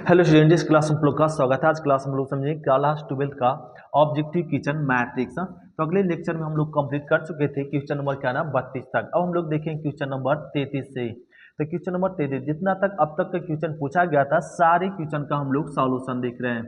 Hello student, इस class में हम लोग का स्वागत है। आज क्लास में हम लोग समझेंगे क्लास 12th का ऑब्जेक्टिव क्वेश्चन मैट्रिक्स। तो अगले लेक्चर में हम लोग कंप्लीट कर चुके थे क्वेश्चन नंबर क्या ना 32 तक। अब हम लोग देखेंगे क्वेश्चन नंबर 33 से। तो क्वेश्चन नंबर 33 जितना तक अब तक का क्वेश्चन पूछा गया था सारे क्वेश्चन का हम लोग सॉल्यूशन देख रहे हैं।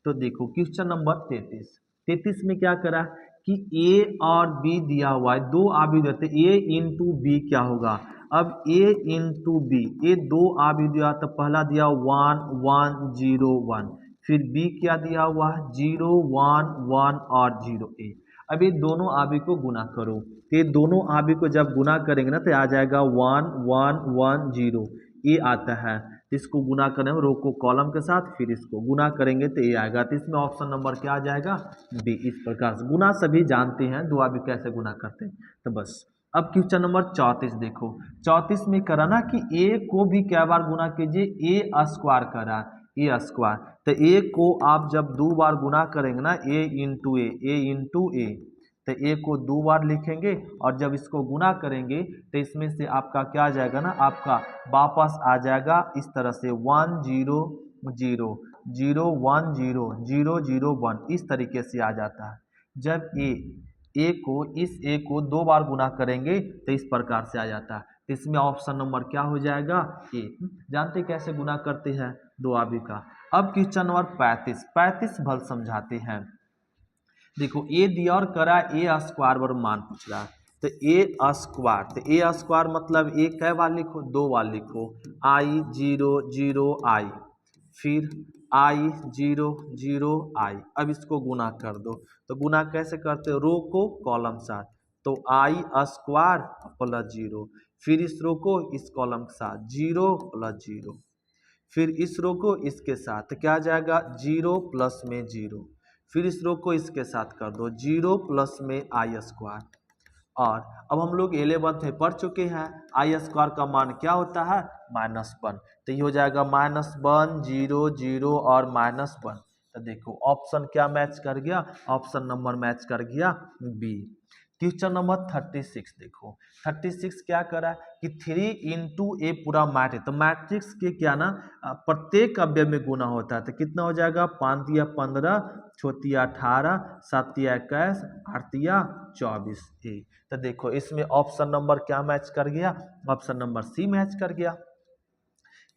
तो देखो क्वेश्चन नंबर 33 में क्या करा कि ए और बी दिया हुआ है, दो आव्यूह देते ए इंटू बी क्या होगा। अब a इंटू बी, ये दो आव्यूह दिया तो पहला दिया 1 1 0 1, फिर b क्या दिया हुआ है 0 1 1 और 0 a। अब ये दोनों आव्यूह को गुना करो, तो ये दोनों आव्यूह को जब गुना करेंगे ना तो आ जाएगा 1 1 1 0 ये आता है। इसको गुना करेंगे रो को कॉलम के साथ, फिर इसको गुना करेंगे तो ये आएगा। तो इसमें ऑप्शन नंबर क्या आ जाएगा बी। इस प्रकार से गुना सभी जानते हैं, दो आव्यूह कैसे गुना करते हैं। तो बस अब क्वेश्चन नंबर 34 देखो। 34 में करा ना कि ए को भी क्या बार गुना कीजिए, ए स्क्वायर करा ए स्क्वायर। तो ए को आप जब दो बार गुना करेंगे ना ए इंटू ए, तो ए को दो बार लिखेंगे और जब इसको गुना करेंगे तो इसमें से आपका क्या आ जाएगा ना, आपका वापस आ जाएगा इस तरह से 1 0 0 0 1 0 0 0 1 इस तरीके से आ जाता है। जब इस ए को दो बार गुना करेंगे तो इस प्रकार से आ जाता है। तो इसमें ऑप्शन नंबर क्या हो जाएगा ए। जानते कैसे गुना करते हैं दो आव्यूह का। अब क्वेश्चन नंबर 35 भल समझाते हैं। देखो ए दिया और करा ए स्क्वायर पर मान पूछ रहा है। तो ए स्क्वायर, तो ए स्क्वायर मतलब ए कै बार लिखो, दो बार लिखो। आई 0 0 आई, फिर आई 0 0 आई। अब इसको गुना कर दो, तो गुना कैसे करते हो, रो को कॉलम साथ। तो आई स्क्वायर प्लस 0, फिर इस रो को इस कॉलम के साथ 0 प्लस 0, फिर इस रो को इसके साथ, तो क्या आ जाएगा 0 प्लस में 0, फिर इस रो को इसके साथ कर दो 0 प्लस में आई स्क्वायर। और अब हम लोग 11th में पढ़ चुके हैं आई स्क्वायर का मान क्या होता है -1। तो ये हो जाएगा -1 0 0 और -1। तो देखो ऑप्शन क्या मैच कर गया, ऑप्शन नंबर मैच कर गया बी। क्वेश्चन नंबर 36 देखो। 36 क्या करा कि 3 इंटू ए पूरा मैट्रिक्स, तो मैट्रिक्स के क्या ना प्रत्येक अवयव में गुना होता है। तो कितना हो जाएगा 5 दिया 15, 6 दिया 18, 7 दिया 21, 8 दिया 24 ए। तो देखो इसमें ऑप्शन नंबर क्या मैच कर गया, ऑप्शन नंबर सी मैच कर गया।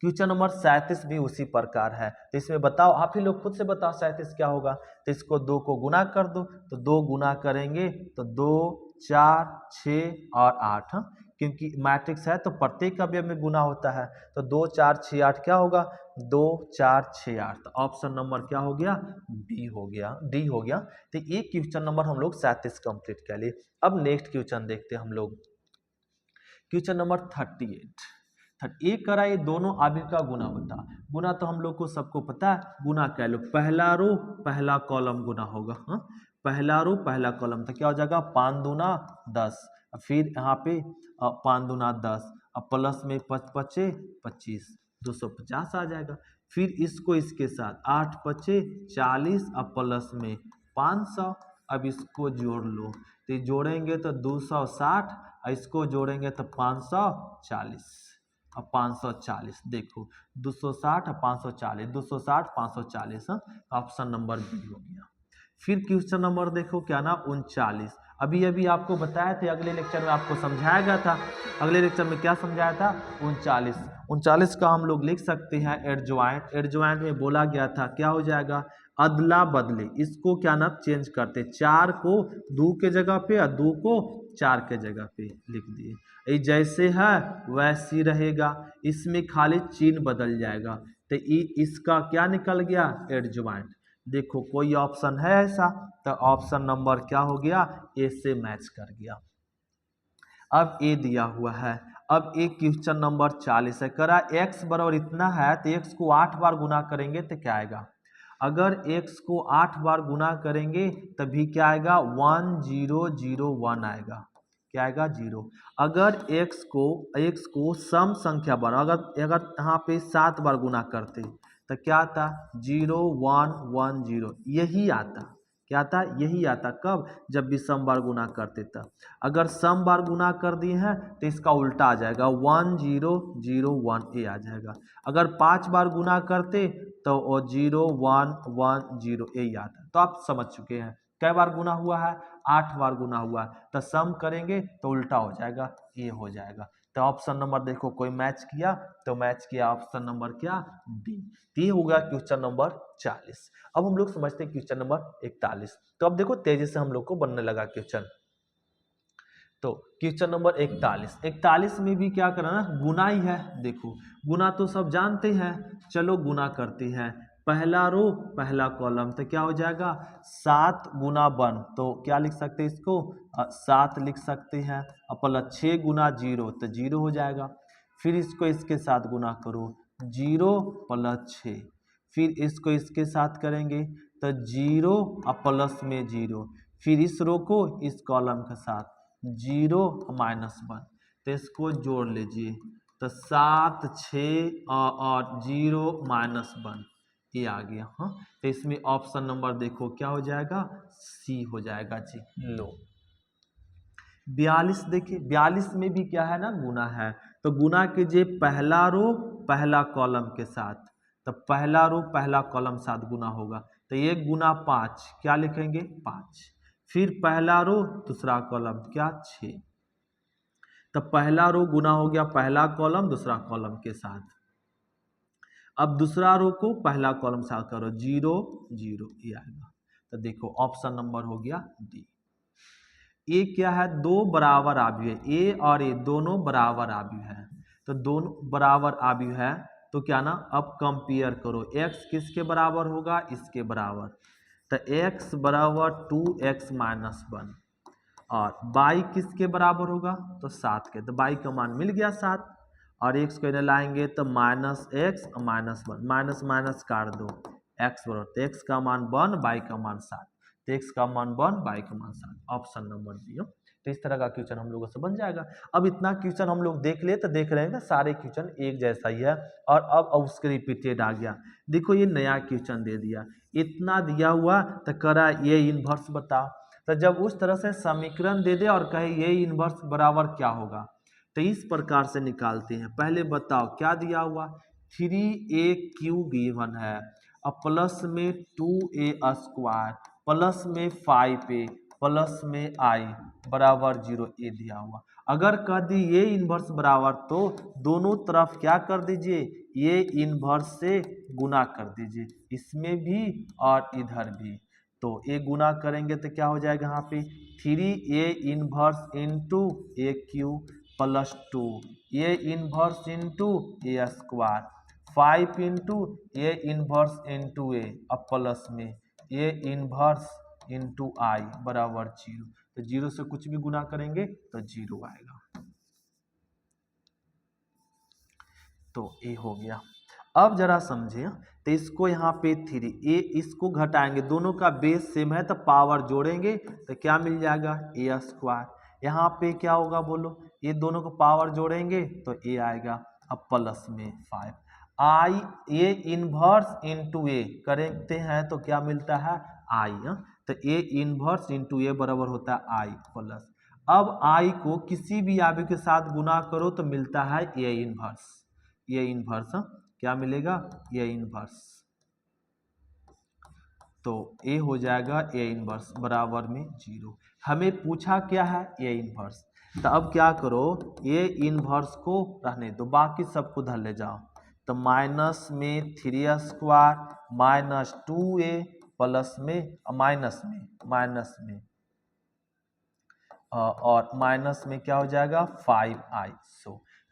क्वेश्चन नंबर 37 भी उसी प्रकार है। तो इसमें बताओ, आप ही लोग खुद से बताओ 37 क्या होगा। तो इसको 2 को गुना कर दो, तो 2 गुना करेंगे तो 2 4 6 और 8, क्योंकि मैट्रिक्स है तो प्रत्येक अवयव में गुना होता है। तो 2 4 6 8 क्या होगा 2 4 6 8। तो ऑप्शन नंबर क्या हो गया बी हो गया, डी हो गया। तो ये क्वेश्चन नंबर हम लोग 37 कंप्लीट कर लिए। अब नेक्स्ट क्वेश्चन देखते हैं हम लोग। Question number 38। एक करा ये दोनों आव्यूह का गुना होता। गुना तो हम लोग को सबको पता है, गुना कह लो पहला रो पहला कॉलम गुना होगा। हाँ, पहला रो पहला कॉलम तो क्या हो जाएगा 5 दूना 10, फिर यहाँ पे 5 दूना 10, अब प्लस में 5 पचे 25, 250 आ जाएगा। फिर इसको इसके साथ 8 पचे 40, अब प्लस में 500। अब इसको जोड़ लो, तो ये जोड़ेंगे तो 260, इसको जोड़ेंगे तो 540। अब 540 देखो 260 और 540, 260 540, ऑप्शन नंबर बी हो गया। फिर क्वेश्चन नंबर देखो क्या ना 39। अभी अभी आपको बताया थे, अगले लेक्चर में आपको समझाया गया था। अगले लेक्चर में क्या समझाया था 39 का हम लोग लिख सकते हैं एडजॉइंट। एडजॉइंट में बोला गया था क्या हो जाएगा अदला बदले, इसको क्या ना चेंज करते, 4 को 2 के जगह पे और 2 को 4 के जगह पे लिख दिए। ये जैसे है वैसी रहेगा, इसमें खाली चिन्ह बदल जाएगा। तो इसका क्या निकल गया एडजॉइंट। देखो कोई ऑप्शन है ऐसा, तो ऑप्शन नंबर क्या हो गया ए से मैच कर गया। अब ए दिया हुआ है। अब एक क्वेश्चन नंबर 40 है, करा x बराबर इतना है तो x को 8 बार गुना करेंगे तो क्या आएगा। अगर x को 8 बार गुना करेंगे तभी क्या आएगा 1 0 0 1 आएगा। क्या आएगा 0। अगर x को सम संख्या बार अगर यहाँ पे 7 बार गुना करते तो क्या आता 0 1 1 0, यही आता। क्या आता यही आता कब, जब भी सम बार गुना करते तब। अगर सम बार गुना कर दिए हैं तो इसका उल्टा आ जाएगा 1 0 0 1 ए आ जाएगा। अगर 5 बार गुना करते तो वो 0 1 1 0 यही आता है। तो आप समझ चुके हैं कई बार गुना हुआ है, 8 बार गुना हुआ है। तो सम करेंगे तो उल्टा हो जाएगा, ये हो जाएगा। तो ऑप्शन नंबर देखो कोई मैच किया तो मैच किया ऑप्शन नंबर क्या, डी। ये हो गया क्वेश्चन नंबर 40। अब हम लोग समझते हैं क्वेश्चन नंबर 41। तो अब देखो तेजी से हम लोग को बनने लगा क्वेश्चन। तो क्वेश्चन नंबर 41 में भी क्या करना है, गुना ही है। देखो गुना तो सब जानते हैं, चलो गुना करते हैं। पहला रो पहला कॉलम, तो क्या हो जाएगा 7 गुना 1, तो क्या लिख सकते हैं इसको 7 लिख सकते हैं। और प्लस 6 गुना 0, तो 0 हो जाएगा। फिर इसको इसके साथ गुना करो, 0 प्लस 6। फिर इसको इसके साथ करेंगे तो 0 और प्लस में 0। फिर इस रो को इस कॉलम के साथ 0 -1, तो इसको जोड़ लीजिए। तो 7 6 और 0 -1 ये आ गया। हाँ, तो इसमें ऑप्शन नंबर देखो क्या हो जाएगा, सी हो जाएगा जी। लो 42 देखिए, 42 में भी क्या है ना, गुना है। तो गुना कीजिए पहला रो पहला कॉलम के साथ, तो पहला रो पहला कॉलम साथ गुना होगा। तो 1 गुना 5 क्या लिखेंगे 5। फिर पहला रो दूसरा कॉलम क्या 6। तो पहला रो गुना हो गया पहला कॉलम दूसरा कॉलम के साथ। अब दूसरा रो को पहला कॉलम साथ करो, 0 0 ये आएगा। तो देखो ऑप्शन नंबर हो गया डी। ए क्या है, दो बराबर आव्यूह है, ए और ए दोनों बराबर आव्यूह है। तो दोनों बराबर आव्यूह है तो क्या ना, अब कंपेयर करो, x किसके बराबर होगा, इसके बराबर। तो x बराबर 2x -1 और y किसके बराबर होगा, तो 7 के। तो y का मान मिल गया 7 और x को इन्हें लाएंगे तो -x और -1, माइनस माइनस काट दो, x बराबर, तो x का मान 1 y का मान 7, तो x का मान 1 y का मान 7, ऑप्शन नंबर डी। तो इस तरह का क्वेश्चन हम लोगों से बन जाएगा। अब इतना क्वेश्चन हम लोग देख ले तो देख रहे हैं ना सारे क्वेश्चन एक जैसा ही है। और अब उसके रिपीटेड आ गया। देखो ये नया क्वेश्चन दे दिया, इतना दिया हुआ तो करा ये इनवर्स बताओ। तो जब उस तरह से समीकरण दे दे और कहे ये इनवर्स बराबर क्या होगा, तो इस प्रकार से निकालते हैं। पहले बताओ क्या दिया हुआ, 3AQ गिवन है और प्लस में 2A² प्लस में 5A प्लस में I बराबर 0 ये दिया हुआ। अगर कह दी ये इनवर्स बराबर तो दोनों तरफ क्या कर दीजिए, ये इनवर्स से गुना कर दीजिए, इसमें भी और इधर भी। तो ये गुना करेंगे तो क्या हो जाएगा यहाँ पे 3A inverse into AQ plus 2 A inverse into A², 5 into A inverse into A अब प्लस में ए इनवर्स इंटू आई बराबर 0। तो 0 से कुछ भी गुना करेंगे तो 0 आएगा। तो ए हो गया। अब जरा समझिए, तो इसको यहाँ पे 3 ए इसको घटाएंगे, दोनों का बेस सेम है तो पावर जोड़ेंगे तो क्या मिल जाएगा A²। यहाँ पे क्या होगा बोलो, ये दोनों को पावर जोड़ेंगे तो ए आएगा, अब प्लस में 5 आई ए इनवर्स इंटू ए करते हैं तो क्या मिलता है आई। तो ए इनवर्स इंटू ए बराबर होता है आई प्लस। अब आई को किसी भी आव्यूह के साथ गुना करो तो मिलता है ए इनवर्स। ये इनवर्स क्या मिलेगा, ए इनवर्स। तो ए हो जाएगा ए इनवर्स बराबर में 0। हमें पूछा क्या है ए इनवर्स। तो अब क्या करो, ए इनवर्स को रहने दो, बाकी सबको धर ले जाओ। तो माइनस में 3² माइनस 2A प्लस में माइनस में और माइनस में क्या हो जाएगा 5i।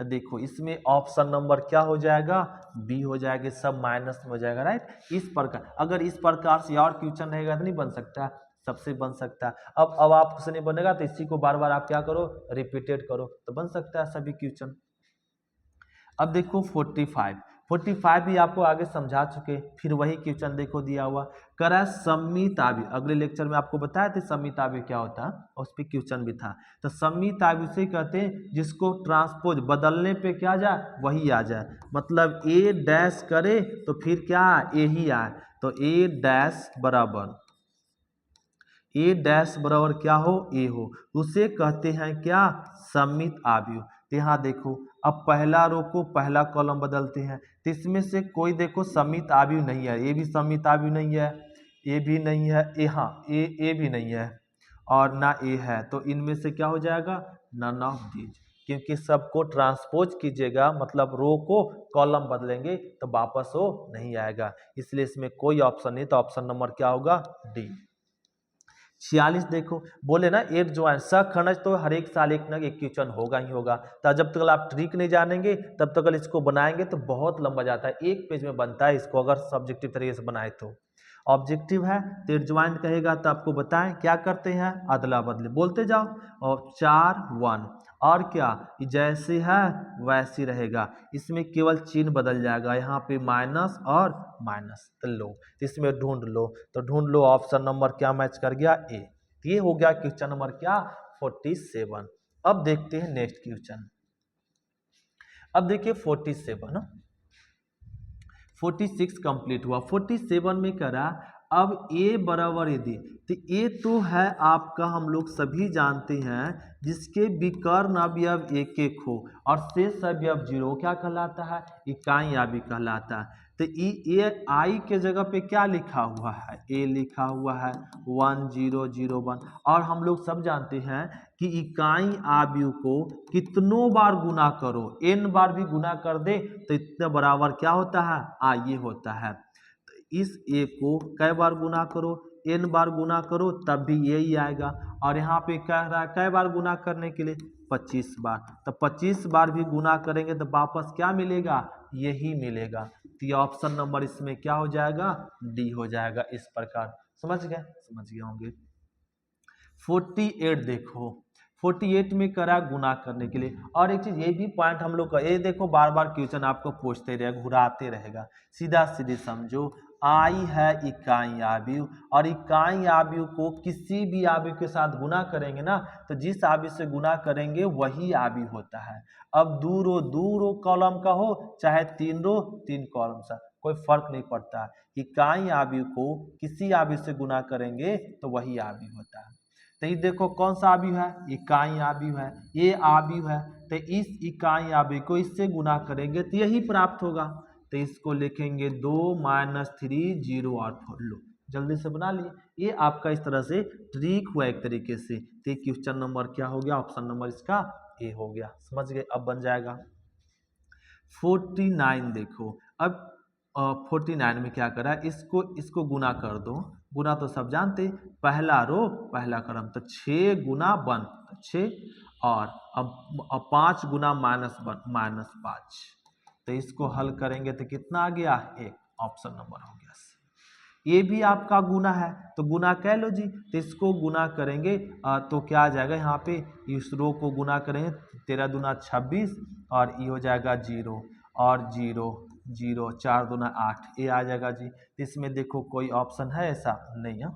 तो देखो इसमें ऑप्शन नंबर क्या हो जाएगा, बी हो जाएगा, सब माइनस में हो जाएगा, राइट। इस प्रकार अगर इस प्रकार से और क्वेश्चन रहेगा तो नहीं बन सकता, सबसे बन सकता है। अब आपसे नहीं बनेगा तो इसी को बार बार आप क्या करो, रिपीटेड करो तो बन सकता है सभी क्वेश्चन। अब देखो 45 भी आपको आगे समझा चुके, फिर वही क्वेश्चन देखो दिया हुआ, करा सममित आव्यूह। अगले लेक्चर में आपको बताया था सममित आव्यूह क्या होता है, उस पर क्वेश्चन भी था। तो सममित आव्यूह से कहते हैं जिसको ट्रांसपोज बदलने पे क्या जाए वही आ जाए, मतलब ए डैश करे तो फिर क्या ए ही आए। तो ए डैश बराबर क्या हो, ए हो, उसे कहते हैं क्या सममित आव्यूह। तो यहाँ देखो अब पहला रो को पहला कॉलम बदलते हैं, तो इसमें से कोई देखो समित आव्यूह नहीं है, ये भी समित आव्यूह नहीं है, ये भी नहीं है, हाँ ए भी नहीं है और ना ए है, तो इनमें से क्या हो जाएगा, नन ऑफ दीज। क्योंकि सबको ट्रांसपोज कीजिएगा मतलब रो को कॉलम बदलेंगे तो वापस वो नहीं आएगा, इसलिए इसमें कोई ऑप्शन नहीं, तो ऑप्शन नंबर क्या होगा, डी। 46 देखो बोले ना एड ज्वाइन सखंड, तो हर एक साल एक ना एक क्वेश्चन होगा ही होगा, तो जब तक आप ट्रिक नहीं जानेंगे तब तक इसको बनाएंगे तो बहुत लंबा जाता है, एक पेज में बनता है इसको अगर सब्जेक्टिव तरीके से बनाए तो। ऑब्जेक्टिव है तो एडजॉइंट कहेगा तो आपको बताएं क्या करते हैं, अदला बदली बोलते जाओ, और 4 1 और क्या जैसे है वैसे रहेगा, इसमें केवल चिन्ह बदल जाएगा, यहाँ पे माइनस और माइनस, तो लो इसमें ढूंढ लो, तो ढूंढ लो ऑप्शन नंबर क्या मैच कर गया, ए। ये हो गया क्वेश्चन नंबर क्या 47। अब देखते हैं नेक्स्ट क्वेश्चन। अब देखिए 47 46 कंप्लीट हुआ, 47 में करा अब ए बराबर यदि, तो ए तो है आपका हम लोग सभी जानते हैं जिसके विकर्ण अवयव एक एक हो और शेष अवयव 0 क्या कहलाता है, इकाई अवयव कहलाता है। तो ए आई के जगह पे क्या लिखा हुआ है, ए लिखा हुआ है 1 0 0 1, और हम लोग सब जानते हैं कि इकाई अवयव को कितनों बार गुना करो, n बार भी गुना कर दे तो इतने बराबर क्या होता है, ये होता है। तो इस a को कई बार गुना करो, n बार गुना करो तब भी यही आएगा, और यहाँ पे कह रहा है कई बार गुना करने के लिए 25 बार, तो 25 बार भी गुना करेंगे तो वापस क्या मिलेगा, यही मिलेगा, तो ये ऑप्शन नंबर इसमें क्या हो जाएगा, डी हो जाएगा। इस प्रकार समझ गए होंगे। 48 देखो 48 में करा गुना करने के लिए, और एक चीज ये भी पॉइंट हम लोग का, ये देखो बार बार क्वेश्चन आपको पूछते रहेगा घुराते रहेगा, सीधा सीधे समझो, आई है इकाई अवयव और इकाई अवयव को किसी भी अवयव के साथ गुना करेंगे ना, तो जिस अवयव से गुना करेंगे वही अवयव होता है। अब दो रो कॉलम का हो चाहे 3 रो 3 कॉलम सा, कोई फर्क नहीं पड़ता, इकाई अवयव को किसी अवयव से गुना करेंगे तो वही अवयव होता है। तो ये देखो कौन सा अवयव है, इकाई अवयव है, ये अवयव है, तो इस इकाई अवयव को इससे गुना करेंगे तो यही प्राप्त होगा, तो इसको लिखेंगे 2 - 3 0 और 4, लो जल्दी से बना लिए। ये आपका इस तरह से ट्रिक हुआ एक तरीके से, तो क्वेश्चन नंबर क्या हो गया, ऑप्शन नंबर इसका ए हो गया, समझ गए। अब बन जाएगा 49 देखो, अब 49 में क्या करा, इसको गुना कर दो, गुना तो सब जानते, पहला रो पहला कॉलम, तो 6 गुना 1 6, और अब 5 गुना -5, तो इसको हल करेंगे तो कितना आ गया, 1, ऑप्शन नंबर हो गया। ये भी आपका गुना है तो गुना कह लो जी, तो इसको गुना करेंगे तो क्या आ जाएगा, यहाँ पे इस रो को गुना करेंगे 13 दूना 26 और ये हो जाएगा 0 और 0 0 4 दूना 8, ये आ जाएगा जी। इसमें देखो कोई ऑप्शन है ऐसा नहीं है,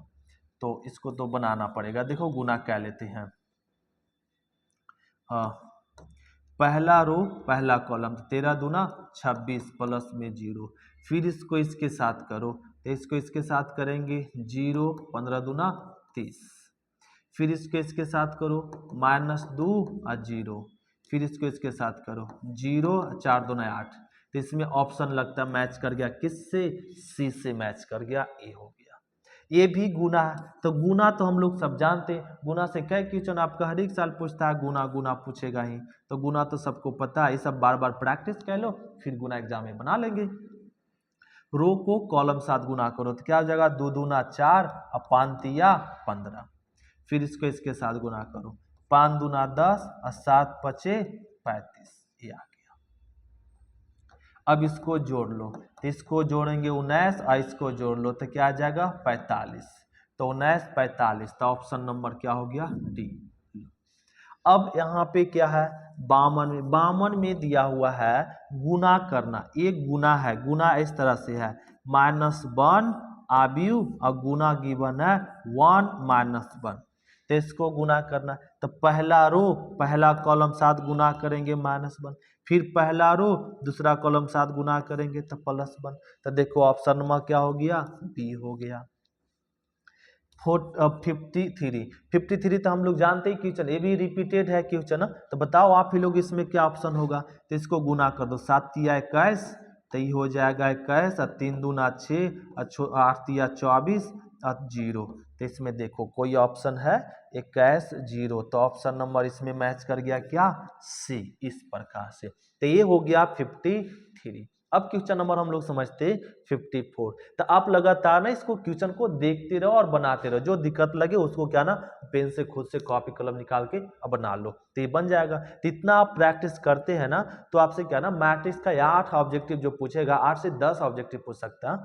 तो इसको तो बनाना पड़ेगा। देखो गुना क्या लेते हैं, पहला रो पहला कॉलम 13 दूना 26 प्लस में 0, फिर इसको इसके साथ करो, तो इसको इसके साथ करेंगे 0 15 दूना 30, फिर इसको इसके साथ करो -2 और 0, फिर इसको इसके साथ करो 0 4 दूना 8, तो इसमें ऑप्शन लगता है मैच कर गया, किससे, सी से मैच कर गया, ए हो गया। ये भी गुना है, तो गुना तो हम लोग सब जानते हैं, गुना से कई क्वेश्चन आपका हर एक साल पूछता है, गुना गुना पूछेगा ही, तो गुना तो सबको पता है, ये सब बार बार प्रैक्टिस कर लो, फिर गुना एग्जाम में बना लेंगे। रो को कॉलम साथ गुना करो तो क्या हो जाएगा, 2 दूना 4 और 5 तिया 15, फिर इसको इसके साथ गुना करो 5 दूना 10 और 7 पचे 35, ये आ गया। अब इसको जोड़ लो, तो इसको जोड़ेंगे 19 और इसको जोड़ लो तो क्या आ जाएगा 45, तो 19 45, तो ऑप्शन नंबर क्या हो गया, डी। अब यहाँ पे क्या है, 52 में दिया हुआ है गुना करना, एक गुना है, गुना इस तरह से है -1 अवयव और गुना गिवन है 1 -1, तो इसको गुना करना, तो पहला रो पहला कॉलम साथ गुना करेंगे -1, फिर पहला रो दूसरा कॉलम साथ गुना करेंगे तो +1, तो देखो ऑप्शन नंबर क्या हो गया, बी हो गया। 53 तो हम लोग जानते ही क्वेश्चन ये भी रिपीटेड है क्वेश्चन। तो बताओ आप ही लोग इसमें क्या ऑप्शन होगा। तो इसको गुना कर दो, 7 तिया 21 तो ये हो जाएगा 21 और 3 दूना 6 और 8 तिया 24 और 0। तो इसमें देखो कोई ऑप्शन है 21 0, तो ऑप्शन नंबर इसमें मैच कर गया क्या, सी। इस प्रकार से तो ये हो गया 53। अब क्वेश्चन नंबर हम लोग समझते 54। तो आप लगातार ना इसको क्वेश्चन को देखते रहो और बनाते रहो, जो दिक्कत लगे उसको क्या ना पेन से खुद से कॉपी कलम निकाल के अब बना लो, तो ये बन जाएगा। तो इतना आप प्रैक्टिस करते हैं ना तो आपसे क्या ना मैट्रिक्स का 8 ऑब्जेक्टिव जो पूछेगा 8 से 10 ऑब्जेक्टिव पूछ सकता है,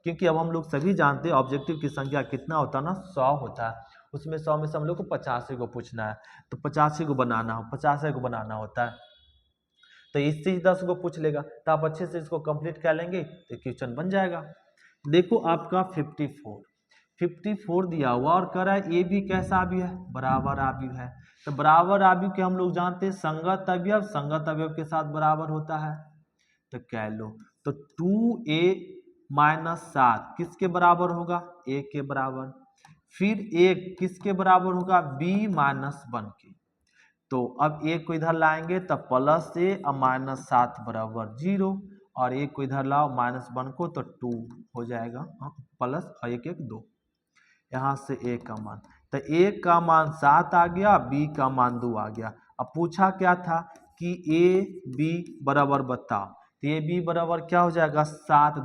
क्योंकि अब हम लोग सभी जानते हैं ऑब्जेक्टिव की संख्या कितना होता है ना, 100 होता है। उसमें 100 में से हम लोग को 85 को पूछना है, तो 85 को बनाना हो 50 को बनाना होता है। तो इससे ही 10 को पूछ लेगा, तो आप अच्छे से इसको कंप्लीट कर लेंगे तो क्वेश्चन बन जाएगा। देखो आपका 54 दिया हुआ और कह रहा है ए भी कैसा अवयव है, बराबर अवयव है। तो बराबर अवयव के हम लोग जानते हैं संगत अवयव के साथ बराबर होता है। तो कह लो तो 2a - 7 किसके बराबर होगा, a के बराबर। फिर a किसके बराबर होगा, b - 1 के। तो अब a को इधर लाएंगे तब +a और -7 बराबर 0, और a को इधर लाओ -1 को तो 2 हो जाएगा, प्लस 1 1 2। यहाँ से a का मान, तो a का मान 7 आ गया, b का मान 2 आ गया। अब पूछा क्या था कि a b बराबर बताओ, तो a b बराबर क्या हो जाएगा, 7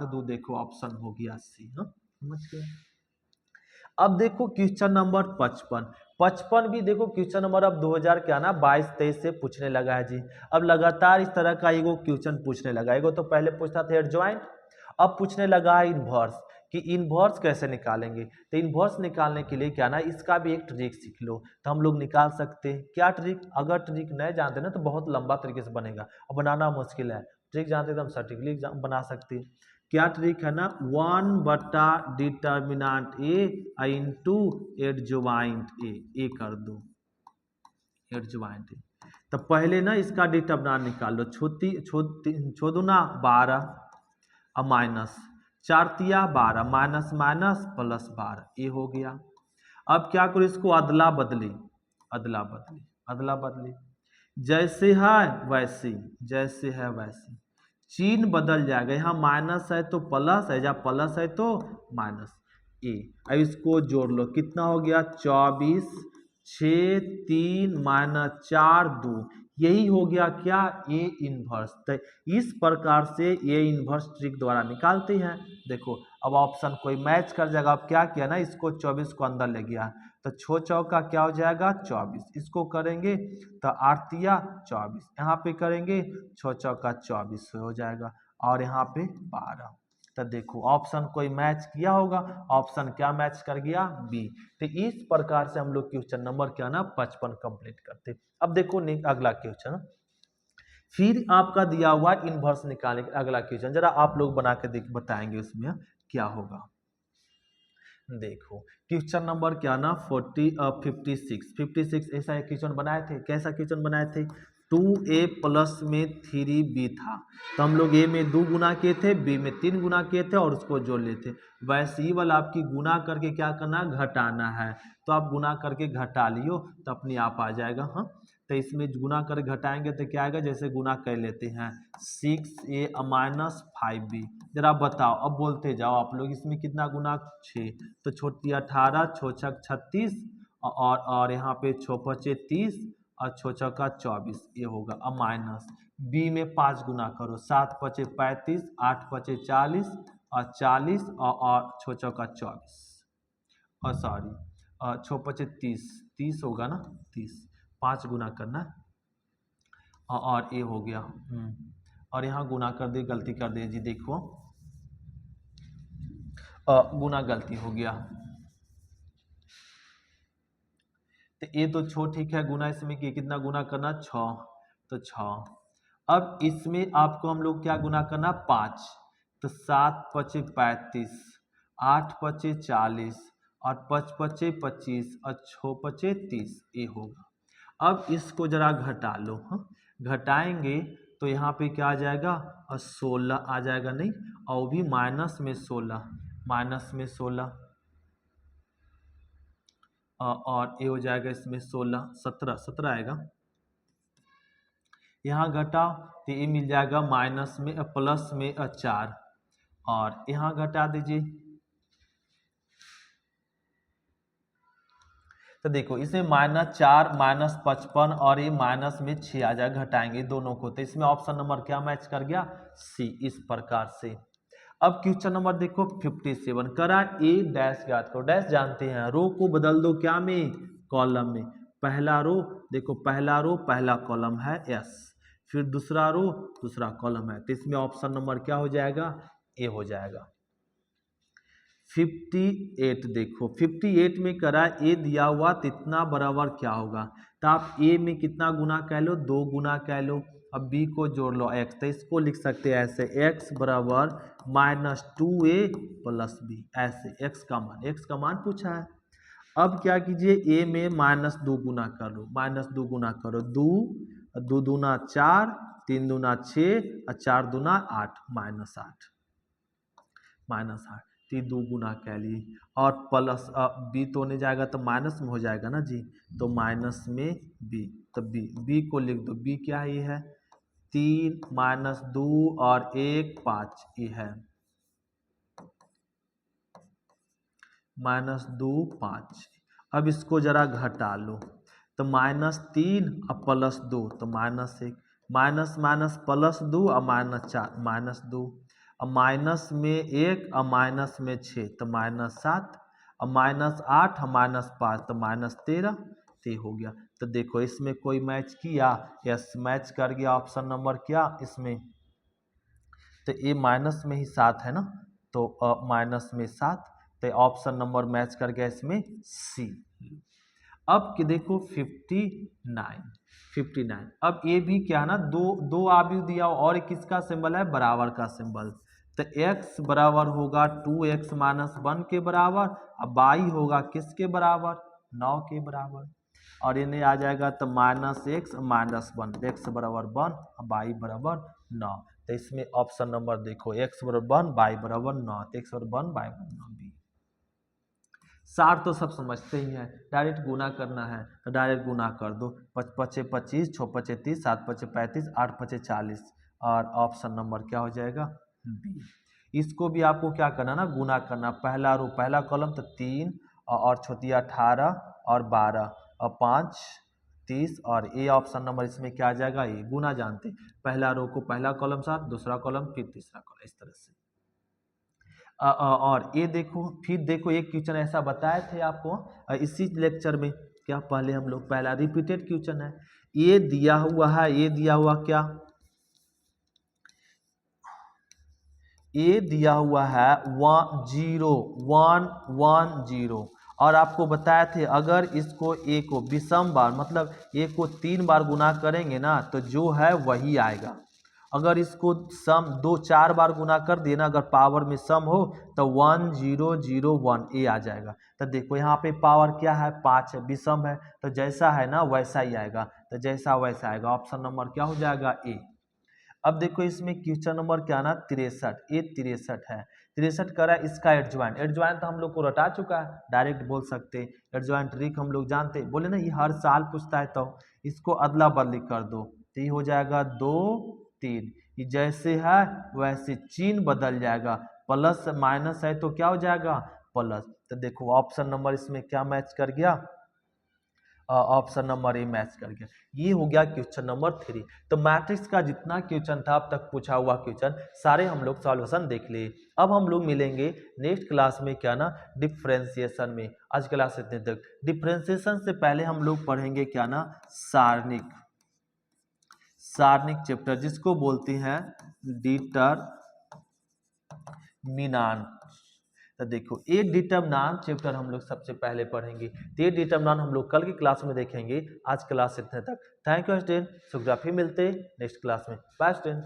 2 देखो ऑप्शन हो गया सी। समझ गए। अब देखो क्वेश्चन नंबर 55 भी देखो क्वेश्चन नंबर अब 2000 क्या ना 22-23 से पूछने लगा है जी। अब लगातार इस तरह का एगो क्वेश्चन पूछने लगा। एगो तो पहले पूछता था एडजॉइंट, अब पूछने लगा है इन्वर्स, कि इन्वर्स कैसे निकालेंगे। तो इन्वर्स निकालने के लिए क्या ना इसका भी एक ट्रिक सीख लो, तो हम लोग निकाल सकते हैं। क्या ट्रिक, अगर ट्रिक नहीं जानते ना तो बहुत लंबा तरीके से बनेगा और बनाना मुश्किल है। ट्रिक जानते तो हम सटीकली बना सकते हैं। क्या ट्रिक है ना, 1 determinant A into adjoint A कर दो, एडजॉइंट ए। तो पहले ना इसका डिटर्मिनेंट निकाल लो, छो दूना 12 और माइनस 4 तिया 12 माइनस माइनस प्लस 12 ये हो गया। अब क्या करो, इसको अदला बदली जैसे है वैसी, जैसे है वैसी, चिन्ह बदल जाएगा। यहाँ माइनस है तो प्लस है, जहाँ प्लस है तो माइनस ए। अब इसको जोड़ लो, कितना हो गया 24 6 3 - 4 2, यही हो गया क्या, ए इनवर्स। तो इस प्रकार से ए इनवर्स ट्रिक द्वारा निकालते हैं। देखो अब ऑप्शन कोई मैच कर जाएगा। अब क्या किया ना, इसको 24 को अंदर ले गया तो 6 चौका क्या हो जाएगा 24, इसको करेंगे तो 8 तिया 24, यहाँ पे करेंगे 6 चौका 24 हो जाएगा, और यहाँ पे 12। तो देखो ऑप्शन कोई मैच किया होगा, ऑप्शन क्या मैच कर गया, बी। तो इस प्रकार से हम लोग क्वेश्चन नंबर क्या ना 55 कंप्लीट करते। अब देखो अगला क्वेश्चन, फिर आपका दिया हुआ इनवर्स निकालने का अगला क्वेश्चन, जरा आप लोग बना के बताएंगे उसमें क्या होगा। देखो क्वेश्चन नंबर क्या ना 56 ऐसा एक क्वेश्चन बनाए थे। कैसा क्वेश्चन बनाए थे, 2a प्लस में 3b था, तो हम लोग a में 2 गुना किए थे, b में 3 गुना किए थे और उसको जोड़ लेते। वैसे ही वाला आपकी गुना करके क्या करना, घटाना है। तो आप गुना करके घटा लियो तो अपने आप आ जाएगा। हाँ, तो इसमें गुना कर घटाएंगे तो क्या आएगा, जैसे गुना कर लेते हैं 6a - 5b। जरा बताओ, अब बोलते जाओ आप लोग, इसमें कितना गुना 6, तो छोटी 18 6 छक 36 और यहाँ पे 6 पचे 30 और 6 चौका 24 ये होगा। अब माइनस बी में 5 गुना करो, 7 पचे 35 8 पचे 40 और 40 और 6 चौका 24 और सॉरी 6 पचे 30 होगा ना 30, 5 गुना करना और ये हो गया। और यहाँ गुना कर दिए, गलती कर दिए जी, देखो गुना गलती हो गया। तो ये तो 6 ठीक है, गुना इसमें कितना गुना करना 6, तो 6। अब इसमें आपको हम लोग क्या गुना करना 5, तो 7 पचे 35 8 पचे 40 और 5 पचे 25 और 6 पचे 30 ये होगा। अब इसको जरा घटा लो। हाँ, घटाएंगे तो यहाँ पे क्या आ जाएगा, और 16 आ जाएगा, नहीं और भी माइनस में 16 माइनस में 16 और ये हो जाएगा इसमें 16 17 17 आएगा। यहाँ घटा तो ये मिल जाएगा माइनस में प्लस में 4, और यहाँ घटा दीजिए तो देखो इसमें -4 -55 और ये माइनस में 6 आ जाएगा, घटाएंगे दोनों को, तो इसमें ऑप्शन नंबर क्या मैच कर गया, सी। इस प्रकार से अब क्वेश्चन नंबर देखो 57 करा ए डैश ज्ञात करो। डैश जानते हैं, रो को बदल दो क्या में, कॉलम में। पहला रो देखो, पहला रो पहला कॉलम है एस, फिर दूसरा रो दूसरा कॉलम है, तो इसमें ऑप्शन नंबर क्या हो जाएगा, ए हो जाएगा। 58 देखो 58 में करा ए दिया हुआ तो इतना बराबर क्या होगा, तो आप ए में कितना गुना कह लो, 2 गुना कह लो। अब बी को जोड़ लो एक्स, तो इसको लिख सकते हैं ऐसे, एक्स बराबर -2a + b, ऐसे एक्स का मान पूछा है। अब क्या कीजिए, ए में -2 गुना कर लो, -2 गुना करो, 2 2 दूना 4, 3 दूना 6 और 4 दूना 8, -8 -8, 2 गुना कह लिए, और प्लस बी तो होने जाएगा तो माइनस में हो जाएगा ना जी, तो माइनस में बी, तो बी को लिख दो, बी क्या ये है 3 -2 और 1 5, ये है -2 5। अब इसको जरा घटा लो, तो -3 और +2 तो -1, माइनस माइनस +2 और -4 -2, और माइनस में 1 और माइनस में 6 तो -7, और -8 और -5 तो -13, तो हो गया। तो देखो इसमें कोई मैच किया, यस मैच कर गया, ऑप्शन नंबर क्या इसमें, तो ये माइनस में ही 7 है ना, तो माइनस में 7, तो ऑप्शन नंबर मैच कर गया इसमें सी। अब कि देखो 59, अब ये भी क्या है ना, दो आव्यूह दिया और किसका सिंबल है, बराबर का सिंबल, तो x बराबर होगा 2x - 1 के बराबर, अब y होगा किसके बराबर, 9 के बराबर, और इन्हें आ जाएगा तो -x - 1, x बराबर 1 और y बराबर 9, तो इसमें ऑप्शन नंबर देखो x बराबर 1 y बराबर 9, तो x बराबर 1 y बराबर 9 बी। सार तो सब समझते ही हैं, डायरेक्ट गुना करना है तो डायरेक्ट गुना कर दो, 5 × 5 = 25, 6 × 5 = 30, 7 × 5 = 35, 8 × 5 = 40, और ऑप्शन नंबर क्या हो जाएगा, बी। इसको भी आपको क्या करना ना, गुना करना, पहला रो पहला कॉलम तो 3 और छोटी 18 और 12 और 5 30, और ए ऑप्शन नंबर इसमें क्या आ जाएगा, ये गुना जानते, पहला रो को पहला कॉलम साथ, दूसरा कॉलम फिर तीसरा कॉलम, इस तरह से। और ये देखो, फिर देखो एक क्वेश्चन ऐसा बताए थे आपको इसी लेक्चर में, क्या पहले हम लोग पहला रिपीटेड क्वेश्चन है, ये दिया हुआ है, ये दिया हुआ क्या, ये दिया हुआ है 0 1 1 0, और आपको बताए थे अगर इसको ए को विषम बार मतलब ए को 3 बार गुना करेंगे ना तो जो है वही आएगा, अगर इसको सम 4 बार गुना कर दिए ना, अगर पावर में सम हो तो 1 0 0 1 ए आ जाएगा। तो देखो यहाँ पे पावर क्या है, 5 है, विषम है, तो जैसा है ना वैसा ही आएगा, तो जैसा वैसा आएगा, ऑप्शन नंबर क्या हो जाएगा, ए। अब देखो इसमें क्वेश्चन नंबर क्या ना 63, ये 63 है, 63 करा इसका एडजॉइंट, एडजॉइंट तो हम लोग को रटा चुका है, डायरेक्ट बोल सकते, एडजॉइंट ट्रिक हम लोग जानते, बोले ना ये हर साल पूछता है, तो इसको अदला बदली कर दो, तो ये हो जाएगा 2 3, ये जैसे है वैसे चिन्ह बदल जाएगा, प्लस माइनस है तो क्या हो जाएगा, प्लस, तो देखो ऑप्शन नंबर इसमें क्या मैच कर गया, ऑप्शन नंबर ए मैच कर गया। ये हो गया क्वेश्चन नंबर 3। तो मैट्रिक्स का जितना क्वेश्चन था अब तक पूछा हुआ क्वेश्चन सारे हम लोग सॉल्यूशन देख लिए। अब हम लोग मिलेंगे नेक्स्ट क्लास में क्या ना, डिफरेंशिएशन में। आज क्लास इतने तक। डिफरेंशिएशन से पहले हम लोग पढ़ेंगे क्या ना, सारणिक चैप्टर, जिसको बोलते हैं डिटरमिनेंट। तो देखो ये डिटरमिनेंट चैप्टर हम लोग सबसे पहले पढ़ेंगे, तो ये डिटरमिनेंट हम लोग कल की क्लास में देखेंगे। आज क्लास इतने तक। थैंक यू स्टूडेंट, फिर मिलते नेक्स्ट क्लास में। Bye student.